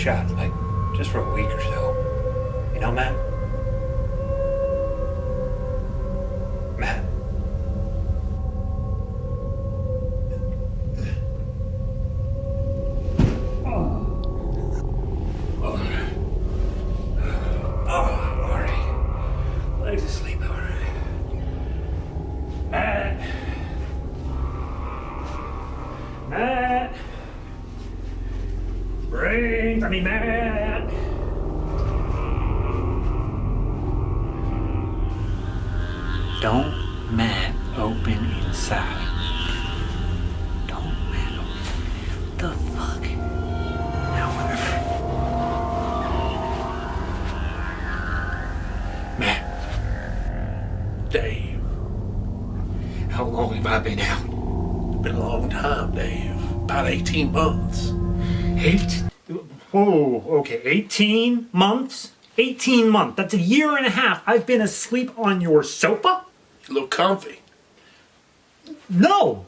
shot, like, just for a week or so. You know, Matt? Matt. Oh, Marty. Legs asleep, all right. Matt. Matt. Matt. Don't Matt open inside. Don't Matt open. What the fuck? Now whatever. Matt. Dave. How long have I been out? It's been a long time, Dave. About 18 months. Okay, 18 months? 18 months. That's a year and a half. I've been asleep on your sofa? A little comfy. No,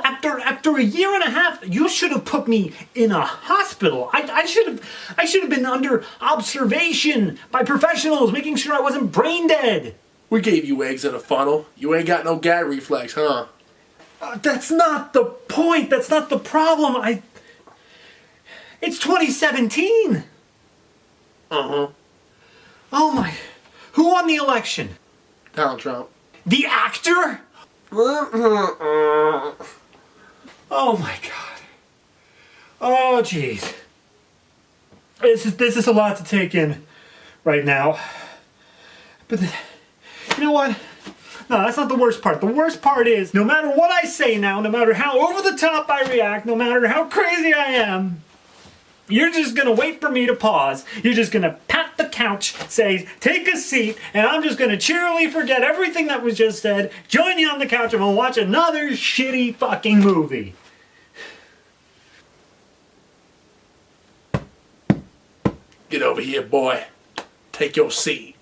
after a year and a half, you should have put me in a hospital. I should have been under observation by professionals, making sure I wasn't brain dead. We gave you eggs in a funnel. You ain't got no gag reflex, huh? That's not the point. That's not the problem. It's 2017. Uh-huh. Oh my. Who won the election? Donald Trump. The actor? Oh my god. Oh jeez. This is a lot to take in right now. But you know what? No, that's not the worst part. The worst part is, no matter what I say now, no matter how over the top I react, no matter how crazy I am, you're just gonna wait for me to pause. You're just gonna pat the couch, say, take a seat, and I'm just gonna cheerily forget everything that was just said, join you on the couch, and we'll watch another shitty fucking movie. Get over here, boy. Take your seat.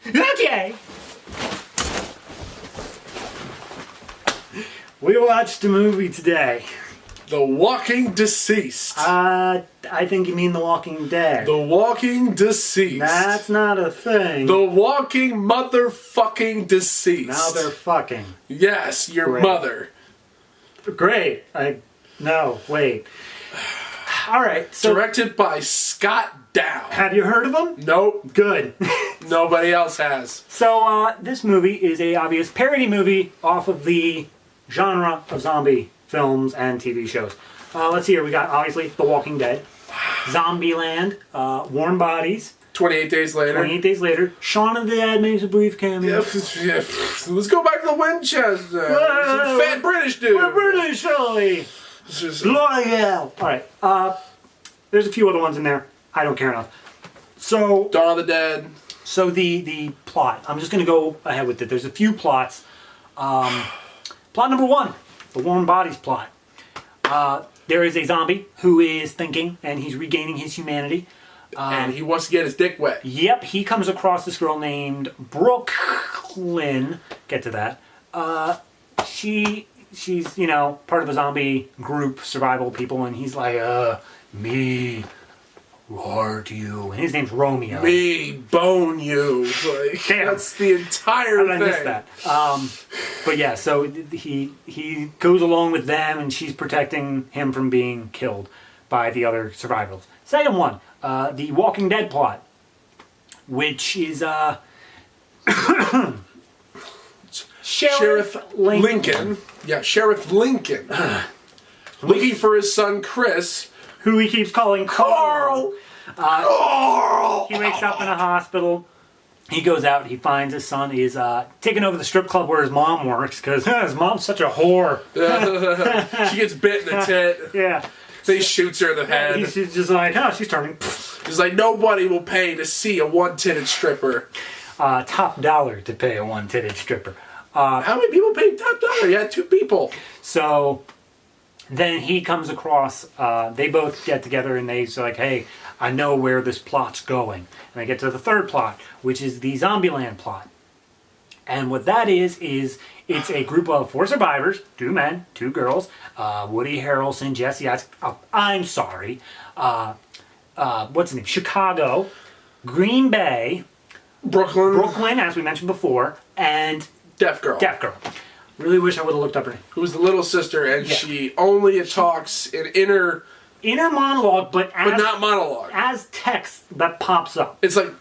Okay. We watched a movie today. The Walking Deceased. I think you mean The Walking Dead. The Walking Deceased. That's not a thing. The Walking Motherfucking Deceased. Now they're fucking. Yes, your Great. mother. Great. No, wait. All right. So, Directed by Scott Dow. have you heard of them? Nope. Good. Nobody else has. So, this movie is a obvious parody movie off of the genre of zombie films and TV shows. Let's see here. We got, obviously, The Walking Dead, Zombieland, Warm Bodies. 28 days later. 28 days later, Shaun of the Dead makes a brief cameo. Yeah. Let's go back to the Winchester. Some fat British dude. We're British, surely. Loyal. All right. There's a few other ones in there. I don't care enough. So, Dawn of the Dead. So the plot. I'm just going to go ahead with it. There's a few plots. Plot number one, the Warm Bodies plot. There is a zombie who is thinking, and he's regaining his humanity. And he wants to get his dick wet. Yep, he comes across this girl named Brooklyn. Get to that. She's, you know, part of a zombie group, survival people, and he's like, me, who hurt you? And his name's Romeo. Me, bone you. Like, Damn. that's the entire How thing. did I miss that? But yeah, so he goes along with them, and she's protecting him from being killed by the other survivors. Second one, the Walking Dead plot, which is Sheriff Lincoln. Yeah, Sheriff Lincoln. Looking for his son Chris. who he keeps calling Carl. Carl! He wakes up in a hospital. He goes out. He finds his son is taking over the strip club where his mom works because his mom's such a whore. She gets bit in the tit. Yeah. They shoots her in the head. He's just like, oh, she's turning. He's like, nobody will pay to see a one-titted stripper. Top dollar to pay a one-titted stripper. How many people paid top dollar? You had 2 people. So then he comes across, they both get together and they're like, hey, I know where this plot's going. And they get to the third plot, which is the Zombieland plot. And what that is it's a group of 4 survivors, 2 men, 2 girls, Woody Harrelson, Jesse Eisenberg, I'm sorry, what's the name? Chicago, Green Bay, Brooklyn, as we mentioned before, and Deaf Girl. Really wish I would have looked up her name. Who was the little sister, and she only talks in inner monologue, but not monologue. As text that pops up. It's like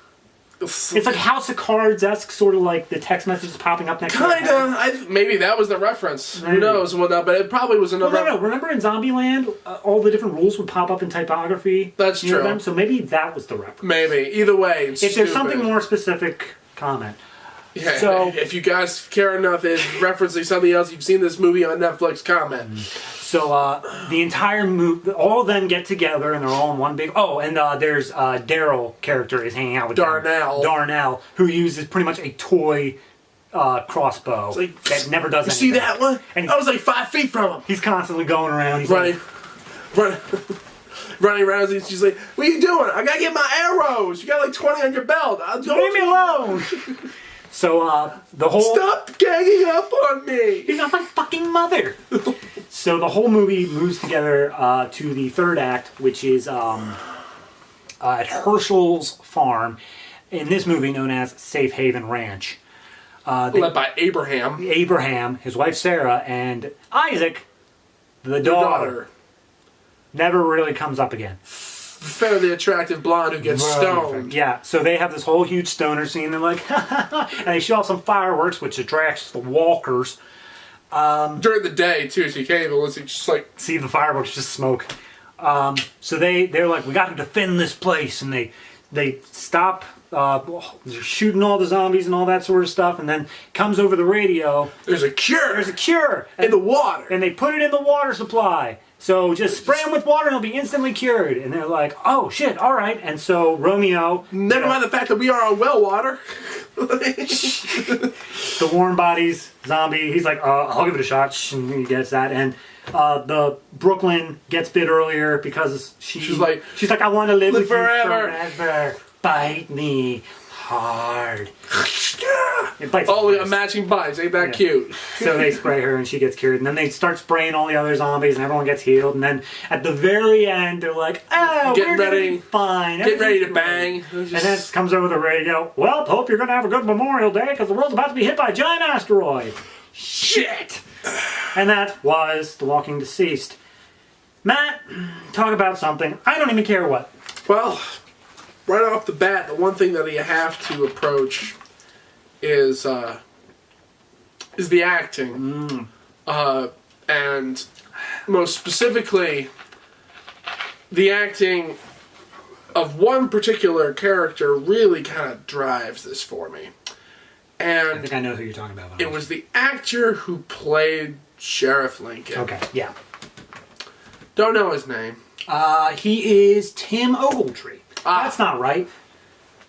House of Cards-esque, sort of like the text messages popping up next to it. Kinda. Maybe that was the reference. Maybe. Who knows? Well, no, but it probably was another. No. Remember in Zombieland, all the different rules would pop up in typography? That's true. Them? So maybe that was the reference. Maybe. Either way, it's If there's stupid. something more specific, comment. Yeah, so, if you guys care enough in referencing something else, you've seen this movie on Netflix, comment. So the entire movie, all of them get together and they're all in one big... Oh, and there's Daryl character is hanging out with Darnell, who uses pretty much a toy crossbow that never does anything. See that one? And I was like 5 feet from him. He's constantly going around. He's running around. She's like, "What are you doing? I gotta get my arrows. You got like 20 on your belt. Leave me alone." So the whole... Stop ganging up on me! You're not my fucking mother! So the whole movie moves together to the third act, which is at Herschel's farm, in this movie known as Safe Haven Ranch. Led by Abraham. Abraham, his wife Sarah, and Isaac, the daughter. Never really comes up again. Fairly attractive blonde who gets stoned. Yeah, so they have this whole huge stoner scene. They're like, and they show off some fireworks, which attracts the walkers. During the day, too, so you can't even listen. Just like see the fireworks, just smoke. So they're like, we got to defend this place, and they stop shooting all the zombies and all that sort of stuff, and then comes over the radio. There's a cure. There's a cure in the water, and they put it in the water supply. So just spray them with water and they'll be instantly cured. And they're like, oh shit, all right. And so Romeo... Never mind the fact that we are on well water. The warm bodies, zombie, he's like, I'll give it a shot. And he gets that. And the Brooklyn gets bit earlier because she's like, I want to live with forever. You forever. Bite me hard. We got matching bites. Ain't that cute? So they spray her and she gets cured. And then they start spraying all the other zombies and everyone gets healed. And then at the very end, they're like, oh, we're gonna be fine. Get ready to bang. And then it comes over the radio. Well, hope you're going to have a good Memorial Day because the world's about to be hit by a giant asteroid. Shit! And that was The Walking Deceased. Matt, talk about something. I don't even care what. Well, right off the bat, the one thing that you have to approach is the acting, and most specifically, the acting of one particular character really kind of drives this for me. And I think I know who you're talking about. It was the actor who played Sheriff Lincoln. Okay, yeah. Don't know his name. He is Tim Ogletree. That's not right.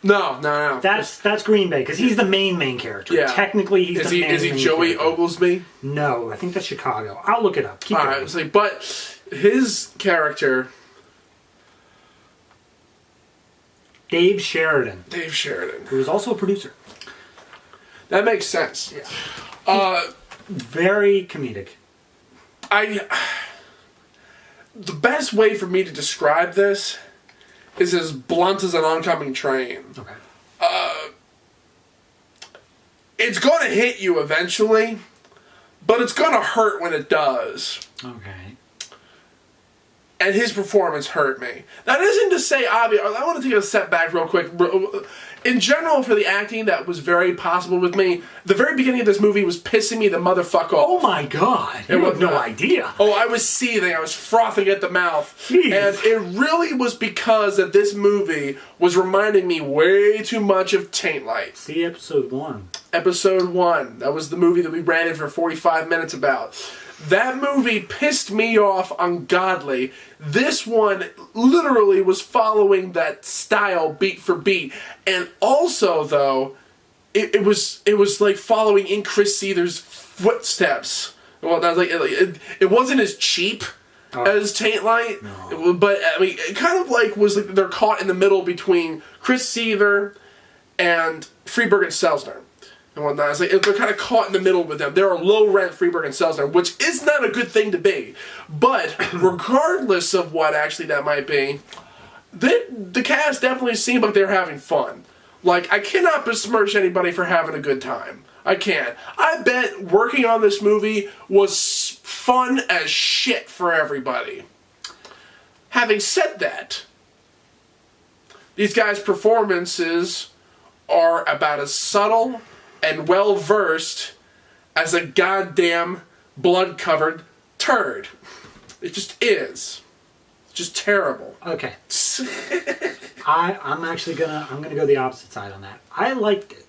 No. That's Green Bay, because he's the main character. Yeah. Technically, he's the main Is he Joey character. Oglesby? No, I think that's Chicago. I'll look it up. Keep going. Alright, but his character... Dave Sheridan. Who was also a producer. That makes sense. Yeah. Very comedic. The best way for me to describe this is as blunt as an oncoming train. Okay. It's going to hit you eventually, but it's going to hurt when it does. Okay. And his performance hurt me. That isn't to say obvious. I want to take a step back real quick. In general, for the acting, that was very possible with me. The very beginning of this movie was pissing me the motherfucker off. Oh my god. You have no idea. Oh, I was seething. I was frothing at the mouth. Jeez. And it really was because that this movie was reminding me way too much of Taint Light. See episode 1. Episode 1. That was the movie that we ran in for 45 minutes about. That movie pissed me off ungodly. This one literally was following that style beat for beat. And also, though, it was like following in Chris Seether's footsteps. Well, that was it wasn't as cheap as Taint Light, but I mean, it kind of like was like they're caught in the middle between Chris Seether and Freeburg and Selzner. And whatnot. It's like they're kind of caught in the middle with them. They're a low-rent Freeburg and Selzner, which is not a good thing to be. But regardless of what actually that might be, the cast definitely seemed like they were having fun. Like, I cannot besmirch anybody for having a good time. I can't. I bet working on this movie was fun as shit for everybody. Having said that, these guys' performances are about as subtle and well-versed as a goddamn blood-covered turd. It just is. It's just terrible. Okay. I'm gonna go the opposite side on that. I liked it.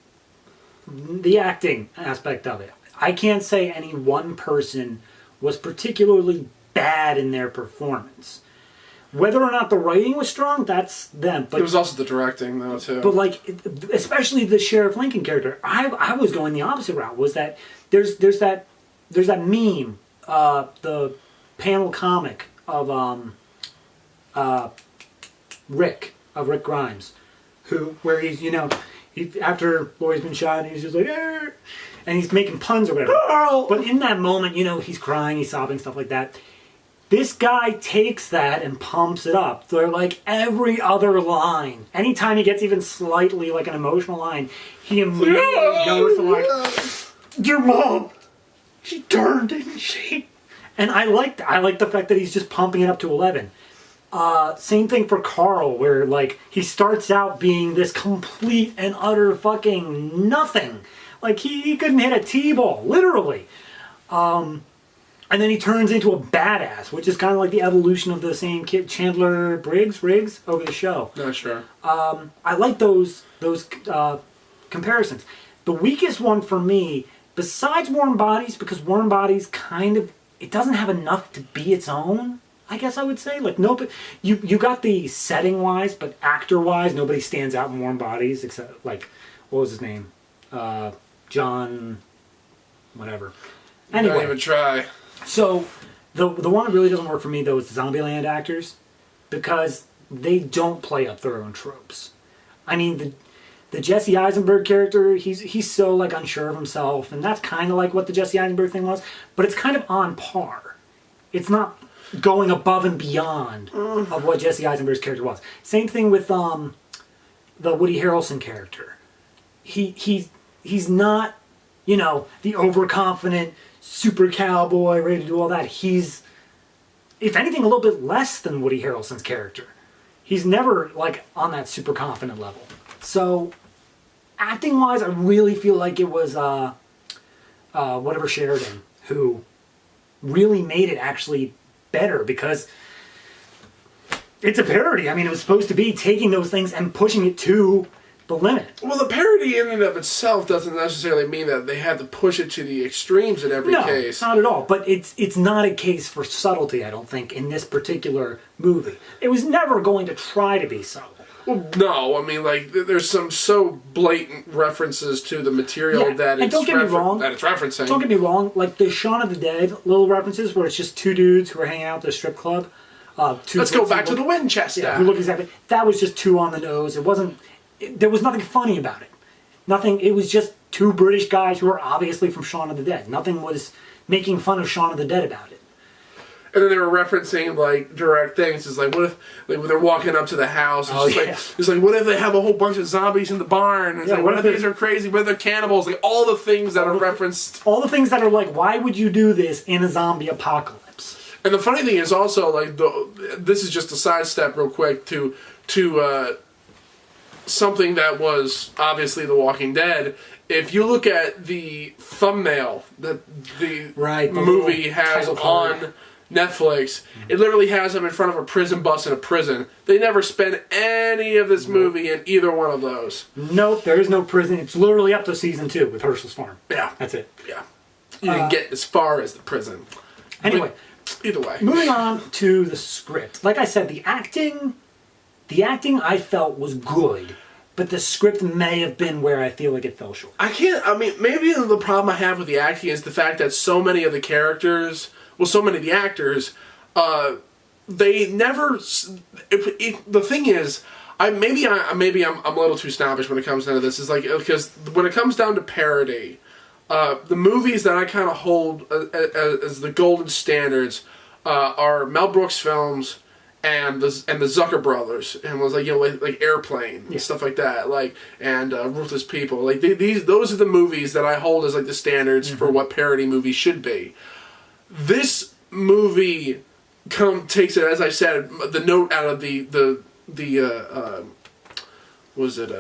The acting aspect of it. I can't say any one person was particularly bad in their performance. Whether or not the writing was strong, that's them. But it was also the directing, though, too. But, like, especially the Sheriff Lincoln character, I was going the opposite route. Was that there's that meme, the panel comic of Rick Grimes, where he's after Lori's been shot and he's just like, "Arr!" and he's making puns or whatever. "Arr!" But in that moment, he's crying, he's sobbing, stuff like that. This guy takes that and pumps it up. They're like every other line. Anytime he gets even slightly like an emotional line, he immediately goes to like, "Your mom, she turned, didn't she?" And I like the fact that he's just pumping it up to 11. Same thing for Carl, where like he starts out being this complete and utter fucking nothing. Like he couldn't hit a T-ball, literally. And then he turns into a badass, which is kind of like the evolution of the same kid, Chandler Riggs over the show. Not sure. I like those comparisons. The weakest one for me, besides Warm Bodies, because Warm Bodies it doesn't have enough to be its own, I guess I would say. Like, nope, you got the setting-wise, but actor-wise, nobody stands out in Warm Bodies, except, like, what was his name? John... whatever. Anyway. Don't even try. So, the one that really doesn't work for me, though, is the Zombieland actors, because they don't play up their own tropes. I mean, the Jesse Eisenberg character, he's so, like, unsure of himself, and that's kind of like what the Jesse Eisenberg thing was, but it's kind of on par. It's not going above and beyond of what Jesse Eisenberg's character was. Same thing with the Woody Harrelson character. He's not, the overconfident super cowboy ready to do all that. He's, if anything, a little bit less than Woody Harrelson's character. He's never like on that super confident level. So acting wise, I really feel like it was whatever Sheridan who really made it actually better, because it's a parody. I mean, it was supposed to be taking those things and pushing it to the limit. Well, the parody in and of itself doesn't necessarily mean that they had to push it to the extremes in every case. No, not at all. But it's not a case for subtlety, I don't think, in this particular movie. It was never going to try to be subtle. Well, no, I mean, like, there's some so blatant references to the material that it's referencing. Don't get me wrong, like the Shaun of the Dead little references where it's just two dudes who are hanging out at the strip club. Let's go back to the Winchester. Yeah, who look exactly. That was just too on the nose. There was nothing funny about it. Nothing. It was just two British guys who were obviously from Shaun of the Dead. Nothing was making fun of Shaun of the Dead about it. And then they were referencing like direct things. It's like, what if when they're walking up to the house? It's like, what if they have a whole bunch of zombies in the barn? It's like, what if these are crazy? What if they're cannibals? Like all the things that are referenced. All the things that are like, why would you do this in a zombie apocalypse? And the funny thing is also like, this is just a sidestep real quick to something that was obviously The Walking Dead. If you look at the thumbnail that the movie has on Netflix, it literally has them in front of a prison bus in a prison. They never spend any of this movie in either one of those. Nope, there is no prison. It's literally up to season 2 with Herschel's Farm. Yeah. That's it. Yeah. You didn't get as far as the prison. Anyway. But either way. Moving on to the script. Like I said, the acting I felt was good, but the script may have been where I feel like it fell short. Maybe the problem I have with the acting is the fact that so many of the characters... Well, so many of the actors, they never. The thing is, maybe I'm a little too snobbish when it comes down to this. Is like because when it comes down to parody, the movies that I kind of hold as the golden standards are Mel Brooks films and the Zucker brothers, and was like, you know, like Airplane and stuff like that, like, and Ruthless People, like those are the movies that I hold as like the standards for what parody movies should be. This movie takes it, as I said, the note out of the was it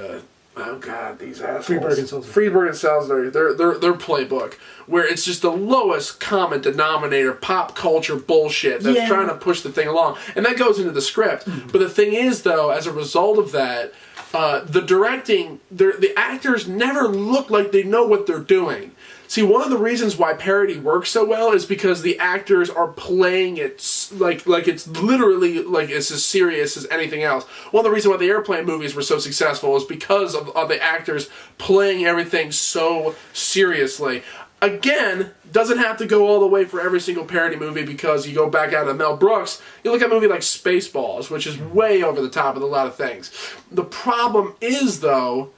oh god, these assholes. Friedberg and Salzner, their playbook, where it's just the lowest common denominator, pop culture bullshit that's trying to push the thing along, and that goes into the script. But the thing is, though, as a result of that, the directing, the actors never look like they know what they're doing. See, one of the reasons why parody works so well is because the actors are playing it like it's literally like it's as serious as anything else. One of the reasons why the Airplane movies were so successful is because of the actors playing everything so seriously. Again, doesn't have to go all the way for every single parody movie, because you go back out to Mel Brooks, you look at a movie like Spaceballs, which is way over the top of a lot of things. The problem is, though,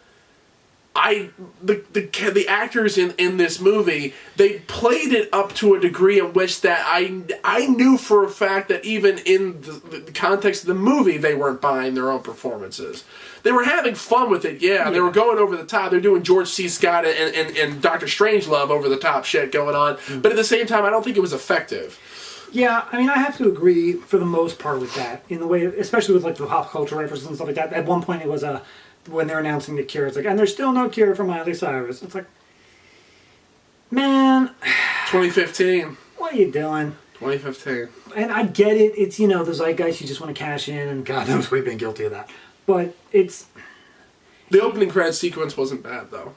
the actors in this movie, they played it up to a degree in which that I knew for a fact that even in the context of the movie, they weren't buying their own performances. They were having fun with it, yeah. They were going over the top. They're doing George C. Scott and Dr. Strangelove over the top shit going on. But at the same time, I don't think it was effective. Yeah, I mean, I have to agree for the most part with that, in the way, especially with like the pop culture references and stuff like that. At one point, it was when they're announcing the cure, it's like, and there's still no cure for Miley Cyrus. It's like, man, 2015. What are you doing? 2015. And I get it. It's, you know, the zeitgeist, you just want to cash in, and God knows we've been guilty of that. But it's... The opening credits sequence wasn't bad, though.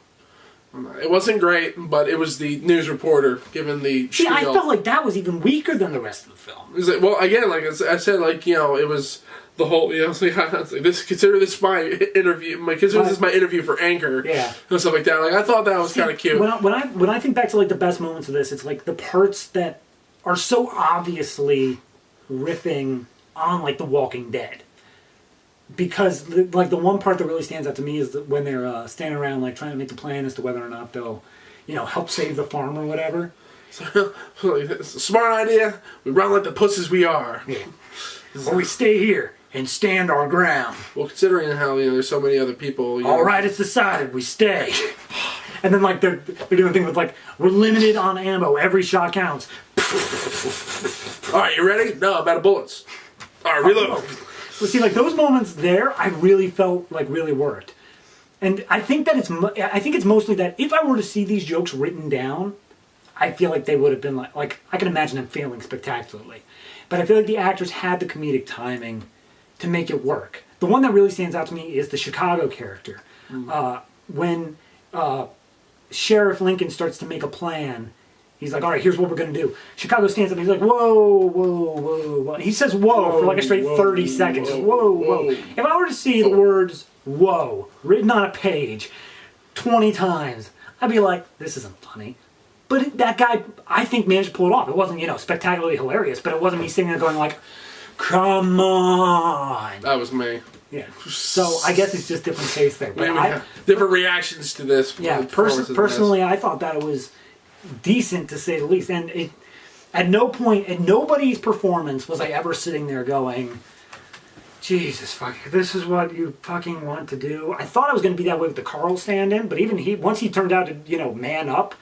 It wasn't great, but it was the news reporter giving the See, spiel. I felt like that was even weaker than the rest of the film. Like, well, again, like I said, like, you know, it was the whole, you know, consider this my interview, this is my interview for Anchor, and stuff like that. Like, I thought that was kind of cute. When I think back to like the best moments of this, it's like the parts that are so obviously riffing on like The Walking Dead. Because like the one part that really stands out to me is when they're standing around like trying to make a plan as to whether or not they'll, you know, help save the farm or whatever. So, it's a smart idea. We run like the pussies we are. Yeah. Or we stay here and stand our ground. Well, considering how, you know, there's so many other people. All right, it's decided. We stay. And then like they're doing a thing with like, we're limited on ammo. Every shot counts. All right, you ready? No, I'm out of bullets. All right, reload. Well, see, like those moments there, I really felt like really worked, and I think that it's mostly that if I were to see these jokes written down, I feel like they would have been like I can imagine them failing spectacularly, but I feel like the actors had the comedic timing to make it work. The one that really stands out to me is the Chicago character. When Sheriff Lincoln starts to make a plan. He's like, all right, here's what we're going to do. Chicago stands up and he's like, whoa, whoa, whoa, whoa. He says whoa for like a straight 30 seconds. Just whoa, whoa. If I were to see the words whoa written on a page 20 times, I'd be like, this isn't funny. But that guy, I think, managed to pull it off. It wasn't, you know, spectacularly hilarious, but it wasn't me sitting there going like, come on. That was me. Yeah. So I guess it's just different taste there. But different reactions to this. Yeah, personally, I thought that it was decent to say the least, and it at no point in nobody's performance was I ever sitting there going, Jesus fuck, this is what you fucking want to do. I thought I was going to be that way with the Carl stand-in, but even once he turned out to, you know, man up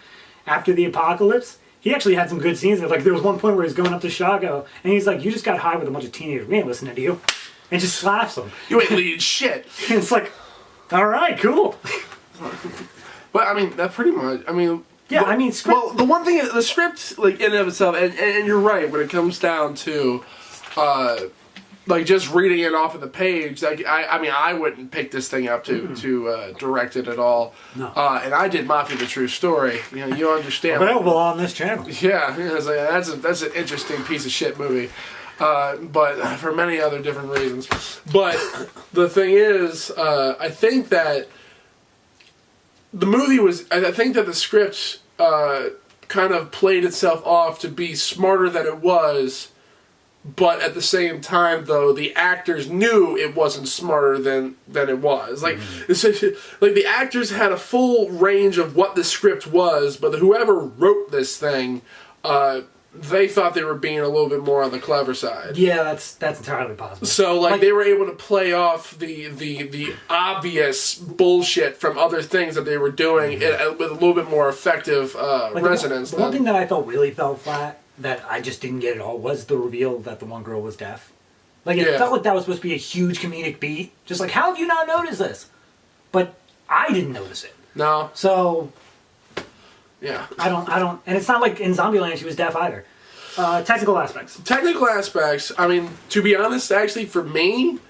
after the apocalypse, he actually had some good scenes. Like there was one point where he's going up to Chicago and he's like, you just got high with a bunch of teenagers, we ain't listening to you, and just slaps them. You ain't leading shit. And it's like, all right, cool. But I mean, that pretty much, I mean, yeah, I mean, script. Well, the one thing, the script, like, in and of itself, and you're right, when it comes down to, like, just reading it off of the page, like, I mean, I wouldn't pick this thing up to direct it at all. No. And I did Mafia: The True Story. You know, you understand. Available on this channel. Yeah, it's like, that's an interesting piece of shit movie. But for many other different reasons. But the thing is, I think that the movie was, I think that the script kind of played itself off to be smarter than it was, but at the same time, though, the actors knew it wasn't smarter than it was. Like, like the actors had a full range of what the script was, but whoever wrote this thing they thought they were being a little bit more on the clever side. Yeah, that's entirely possible. So, like, they were able to play off the obvious bullshit from other things that they were doing with a little bit more effective resonance. The one thing that I felt really fell flat, that I just didn't get at all, was the reveal that the one girl was deaf. Like, it felt like that was supposed to be a huge comedic beat. Just like, how have you not noticed this? But I didn't notice it. No. So... Yeah. I don't, and it's not like in Zombieland she was deaf either. Technical aspects. Technical aspects, I mean, to be honest, actually, for me,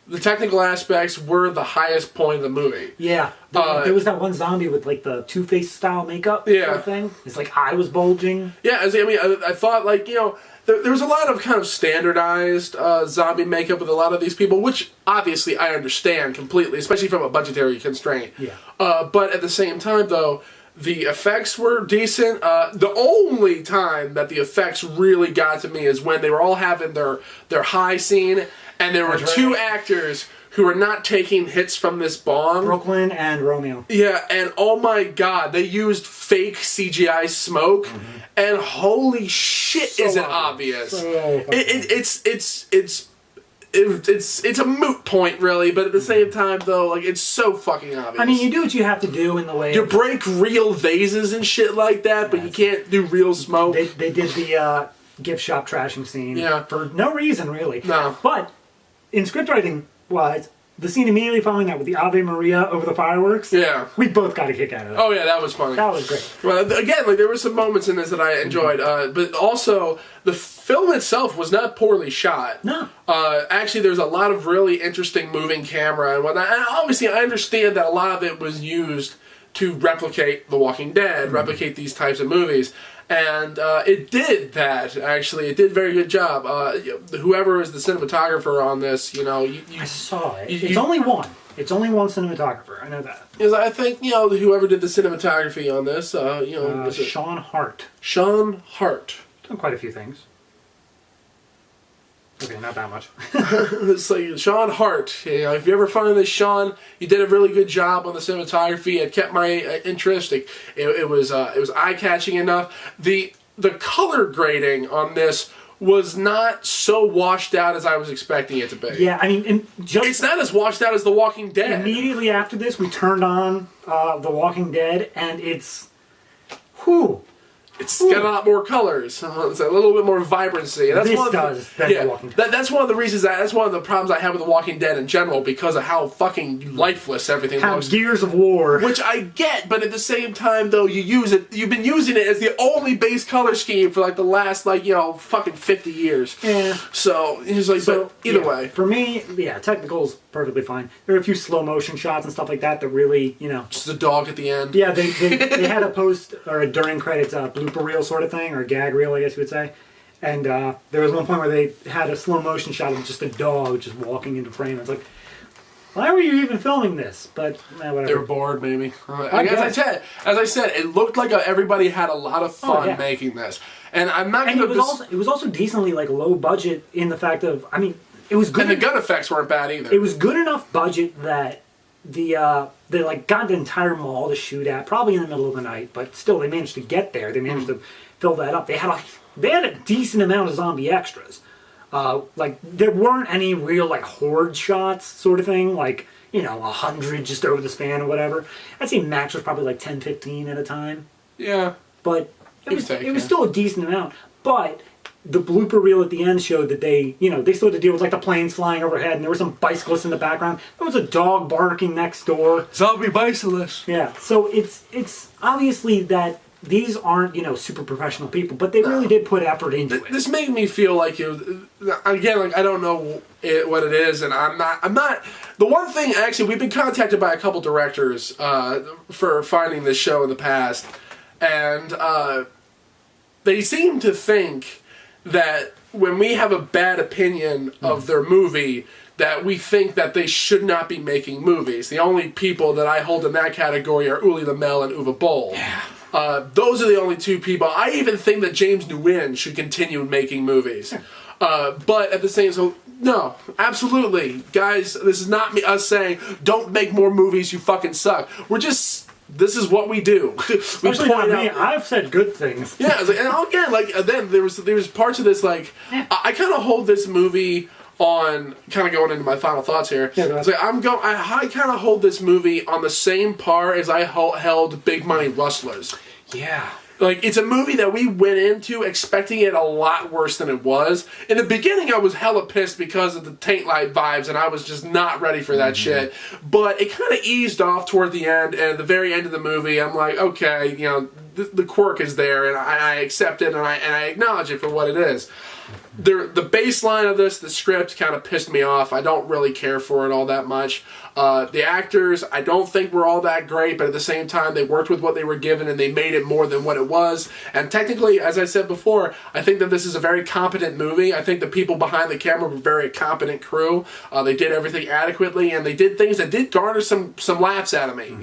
the technical aspects were the highest point of the movie. Yeah. There was that one zombie with, like, the Two-Face style makeup sort of thing. It's like eye was bulging. Yeah, I thought, like, you know, there was a lot of kind of standardized zombie makeup with a lot of these people, which obviously I understand completely, especially from a budgetary constraint. Yeah. But at the same time, though, the effects were decent. The only time that the effects really got to me is when they were all having their high scene, and there were two actors who were not taking hits from this bong. Brooklyn and Romeo. Yeah, and oh my god, they used fake CGI smoke, and holy shit, so is it obvious? It's a moot point, really, but at the same time, though, like, it's so fucking obvious. I mean, you do what you have to do in the way... You break real vases and shit like that, but you can't do real smoke. They did the gift shop trashing scene for no reason, really. No. But, in scriptwriting-wise, the scene immediately following that with the Ave Maria over the fireworks, we both got a kick out of that. Oh, yeah, that was funny. That was great. Well, again, like, there were some moments in this that I enjoyed, but also, the film itself was not poorly shot. No. Actually, there's a lot of really interesting moving camera and whatnot. And obviously, I understand that a lot of it was used to replicate The Walking Dead, replicate these types of movies. And it did that, actually. It did a very good job. Whoever is the cinematographer on this, you know... I saw it. It's only one. It's only one cinematographer. I know that. Because I think, you know, whoever did the cinematography on this, you know... Sean Hart. Sean Hart. Done quite a few things. Okay, not that much. It's like Sean Hart. You know, if you ever find this, Sean, you did a really good job on the cinematography. It kept my interest. It was eye-catching enough. The color grading on this was not so washed out as I was expecting it to be. Yeah, I mean, it's not as washed out as The Walking Dead. Immediately after this, we turned on The Walking Dead, and it's... whew. It's got a lot more colors. It's a little bit more vibrancy. And that's The Walking Dead. That's one of the reasons. That's one of the problems I have with The Walking Dead in general, because of how fucking lifeless everything looks. Gears of War. Which I get, but at the same time, though, you use it. You've been using it as the only base color scheme for like the last, like, you know, fucking 50 years. Yeah. So it's like, but either way, for me, technical's perfectly fine. There are a few slow motion shots and stuff like that that really, you know. Just the dog at the end. Yeah, they had a post or a during credits blooper reel sort of thing, or a gag reel, I guess you would say. And there was one point where they had a slow motion shot of just a dog just walking into frame. It's like, why were you even filming this? But whatever. They were bored, maybe. As I said, it looked like everybody had a lot of fun making this. And I'm not going to. It was also decently like low budget in the fact of, I mean, it was good. And the gun effects weren't bad either. It was good enough budget that they like got the entire mall to shoot at, probably in the middle of the night, but still they managed to get there. They managed to fill that up. They had a decent amount of zombie extras. Like there weren't any real like horde shots sort of thing, like, you know, 100 just over the span or whatever. I'd say max was probably like 10, 15 at a time. Yeah. But it was still a decent amount. But the blooper reel at the end showed that they still had to deal with like the planes flying overhead, and there were some bicyclists in the background. There was a dog barking next door. Zombie bicyclists. Yeah. So it's obviously that these aren't, you know, super professional people, but they really did put effort into it. This made me feel like again, like I don't know what it is, and I'm not. The one thing, actually, we've been contacted by a couple directors for finding this show in the past, and they seem to think that when we have a bad opinion of their movie, that we think that they should not be making movies. The only people that I hold in that category are Uli Lamel and Uwe Boll. Yeah. Those are the only two people. I even think that James Nguyen should continue making movies. But at the same time, no, absolutely. Guys, this is not us saying, don't make more movies, you fucking suck. We're just this is what we do. We Especially not me. I've said good things. Yeah, and again, then there was parts of this I kind of hold this movie on, kind of going into my final thoughts here. Yeah, I kind of hold this movie on the same par as I held Big Money Rustlers. Yeah. It's a movie that we went into expecting it a lot worse than it was. In the beginning, I was hella pissed because of the taint light vibes, and I was just not ready for that shit. But it kind of eased off toward the end, and at the very end of the movie, I'm like, okay, the quirk is there, and I accept it, and I acknowledge it for what it is. The baseline of this, the script, kind of pissed me off. I don't really care for it all that much. The actors, I don't think were all that great, but at the same time, they worked with what they were given and they made it more than what it was. And technically, as I said before, I think that this is a very competent movie. I think the people behind the camera were a very competent crew. They did everything adequately, and they did things that did garner some laughs out of me.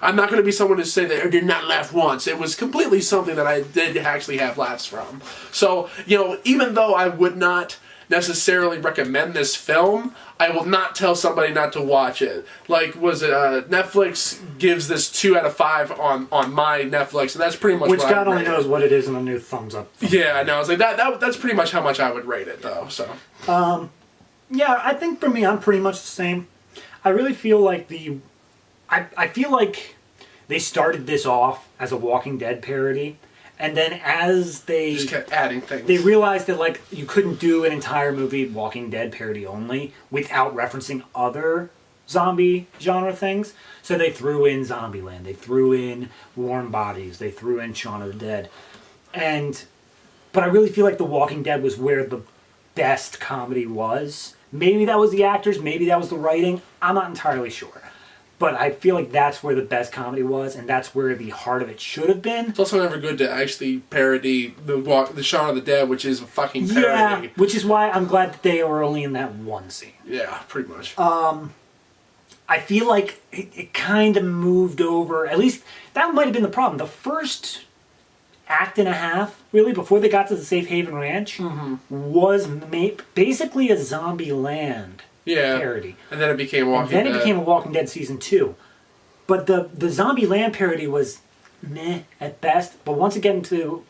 I'm not going to be someone to say that I did not laugh once. It was completely something that I did actually have laughs from. So, even though I would not necessarily recommend this film, I will not tell somebody not to watch it. Netflix gives this 2 out of 5 on my Netflix, and that's pretty much which what God only knows what it is in a new thumbs up. Yeah, no, it's that's pretty much how much I would rate it, though. So, yeah, I think for me, I'm pretty much the same. I really feel like I feel like they started this off as a Walking Dead parody. And then as they just kept adding things, they realized that you couldn't do an entire movie Walking Dead parody only without referencing other zombie genre things. So they threw in Zombieland, they threw in Warm Bodies, they threw in Shaun of the Dead. But I really feel like The Walking Dead was where the best comedy was. Maybe that was the actors, maybe that was the writing. I'm not entirely sure. But I feel like that's where the best comedy was, and that's where the heart of it should have been. It's also never good to actually parody the Shaun of the Dead, which is a fucking parody. Yeah, which is why I'm glad that they were only in that one scene. Yeah, pretty much. I feel like it kind of moved over. At least that might have been the problem. The first act and a half, really, before they got to the Safe Haven Ranch, was basically a Zombieland parody. And then it became Walking Dead. Dead. Then it became a Walking Dead season 2. But the Zombieland parody was meh at best. But once it got into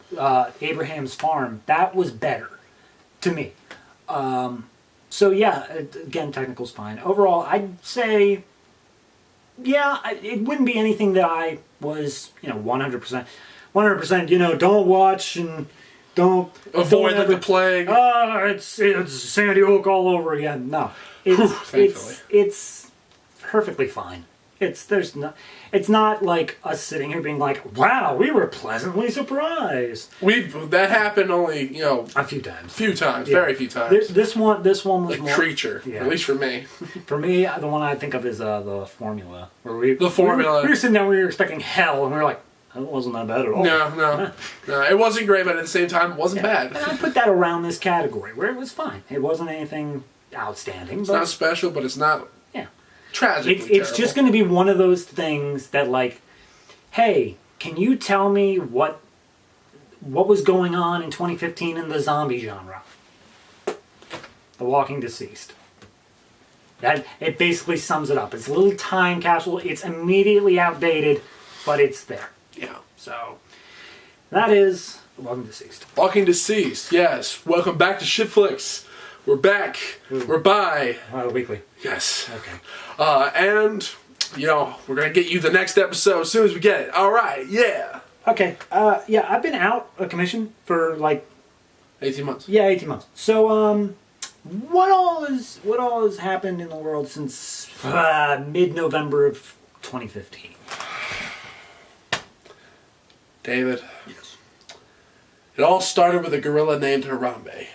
Abraham's Farm, that was better to me. So yeah, again, technical's fine. Overall, I'd say, yeah, it wouldn't be anything that I was, 100%. 100%, don't watch and don't avoid the plague. It's Sandy Hook all over again. No. It's perfectly fine. It's not like us sitting here being like, wow, we were pleasantly surprised. That happened only, a few times. Yeah. Very few times. This one was like more Creature, at least for me. For me, the one I think of is the Formula. Where we were sitting down, we were expecting hell, and we were like, it wasn't that bad at all. No, it wasn't great, but at the same time, it wasn't bad. And I put that around this category, where it was fine. It wasn't anything outstanding. It's not special, but it's not tragically It's just going to be one of those things that, hey, can you tell me what was going on in 2015 in the zombie genre? The Walking Deceased. It basically sums it up. It's a little time capsule. It's immediately outdated, but it's there. Yeah. So, that is Walking Deceased. Walking Deceased, yes. Welcome back to ShitFlix. We're back. We're by. Weekly. Yes. Okay. And, we're going to get you the next episode as soon as we get it. All right, yeah. Okay. Yeah, I've been out of commission for 18 months. Yeah, 18 months. So, what all has happened in the world since mid-November of 2015? David. Yes. It all started with a gorilla named Harambe.